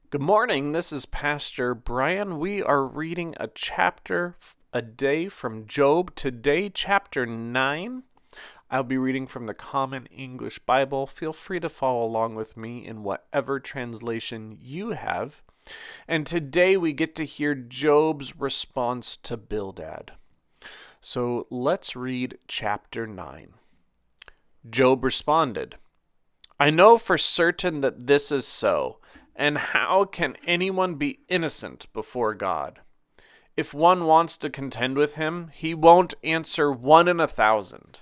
Good morning. This is Pastor Brian. We are reading a chapter a day from Job. Today, chapter 9. I'll be reading from the Common English Bible. Feel free to follow along with me in whatever translation you have. And today we get to hear Job's response to Bildad. So let's read chapter 9. Job responded, I know for certain that this is so. And how can anyone be innocent before God? If one wants to contend with him, he won't answer 1 in 1,000.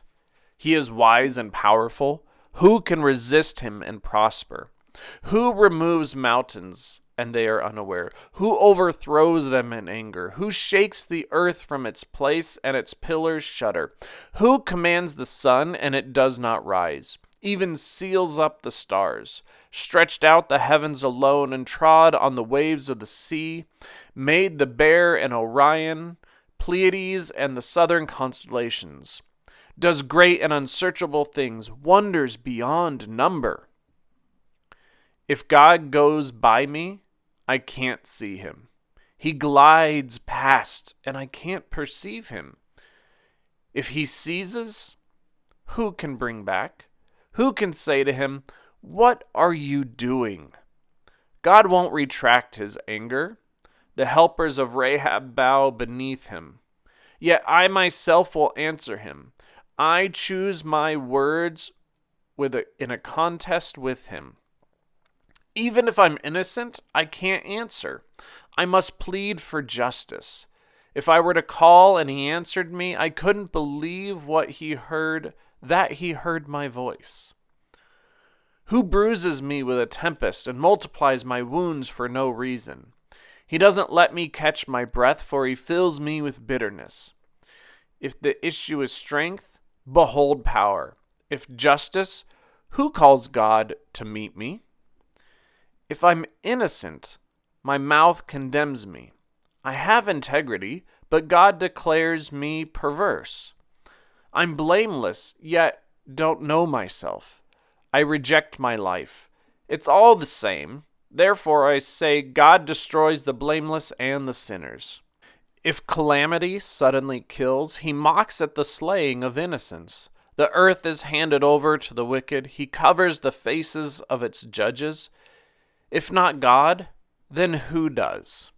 He is wise and powerful. Who can resist him and prosper? Who removes mountains and they are unaware? Who overthrows them in anger? Who shakes the earth from its place and its pillars shudder? Who commands the sun and it does not rise? Even seals up the stars, stretched out the heavens alone, and trod on the waves of the sea, made the Bear and Orion, Pleiades and the southern constellations, does great and unsearchable things, wonders beyond number. If God goes by me, I can't see him. He glides past, and I can't perceive him. If he seizes, who can bring back? Who can say to him, What are you doing? God won't retract his anger. The helpers of Rahab bow beneath him. Yet I myself will answer him. I choose my words in a contest with him. Even if I'm innocent, I can't answer. I must plead for justice. If I were to call and he answered me, I couldn't believe that he heard my voice. Who bruises me with a tempest and multiplies my wounds for no reason? He doesn't let me catch my breath, for he fills me with bitterness. If the issue is strength, behold power. If justice, who calls God to meet me? If I'm innocent, my mouth condemns me. I have integrity, but God declares me perverse. I'm blameless, yet don't know myself. I reject my life. It's all the same. Therefore I say God destroys the blameless and the sinners. If calamity suddenly kills, he mocks at the slaying of innocents. The earth is handed over to the wicked. He covers the faces of its judges. If not God, then who does?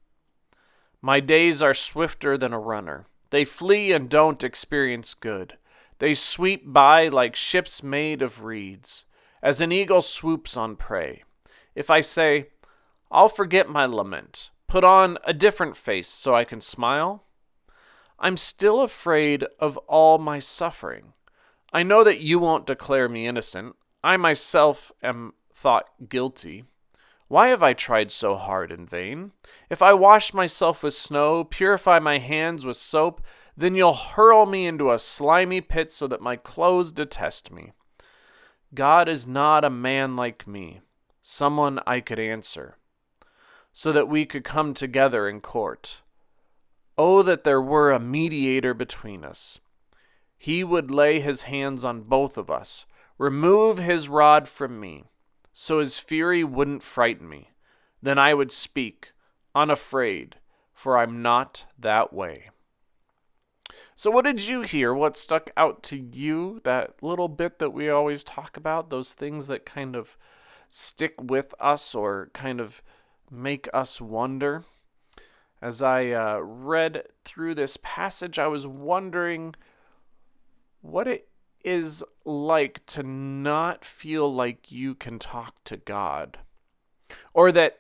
My days are swifter than a runner. They flee and don't experience good. They sweep by like ships made of reeds, as an eagle swoops on prey. If I say, I'll forget my lament, put on a different face so I can smile, I'm still afraid of all my suffering. I know that you won't declare me innocent. I myself am thought guilty. Why have I tried so hard in vain? If I wash myself with snow, purify my hands with soap, then you'll hurl me into a slimy pit so that my clothes detest me. God is not a man like me, someone I could answer, so that we could come together in court. Oh, that there were a mediator between us. He would lay his hands on both of us, remove his rod from me, so his fury wouldn't frighten me. Then I would speak, unafraid, for I'm not that way. So what did you hear? What stuck out to you? That little bit that we always talk about, those things that kind of stick with us or kind of make us wonder. As I read through this passage, I was wondering what it is like to not feel like you can talk to God. Or that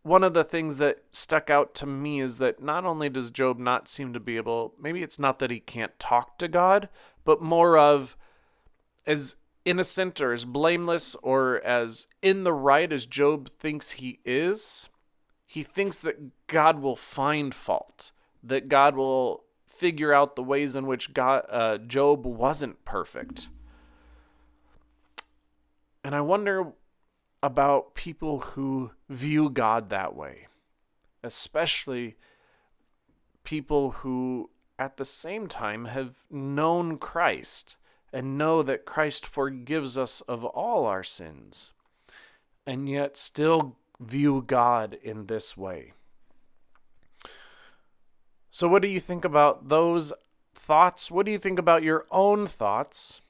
one of the things that stuck out to me is that not only does Job not seem to be able, maybe it's not that he can't talk to God, but more of as innocent or as blameless or as in the right as Job thinks he is, he thinks that God will find fault, that God will figure out the ways in which Job wasn't perfect. And I wonder about people who view God that way, especially people who at the same time have known Christ and know that Christ forgives us of all our sins, and yet still view God in this way. So what do you think about those thoughts? What do you think about your own thoughts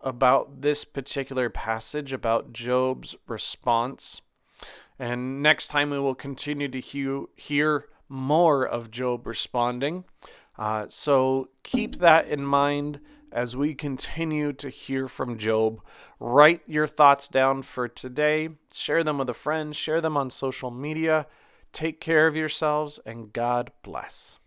about this particular passage, about Job's response? And next time we will continue to hear more of Job responding. So keep that in mind as we continue to hear from Job. Write your thoughts down for today. Share them with a friend. Share them on social media. Take care of yourselves, and God bless.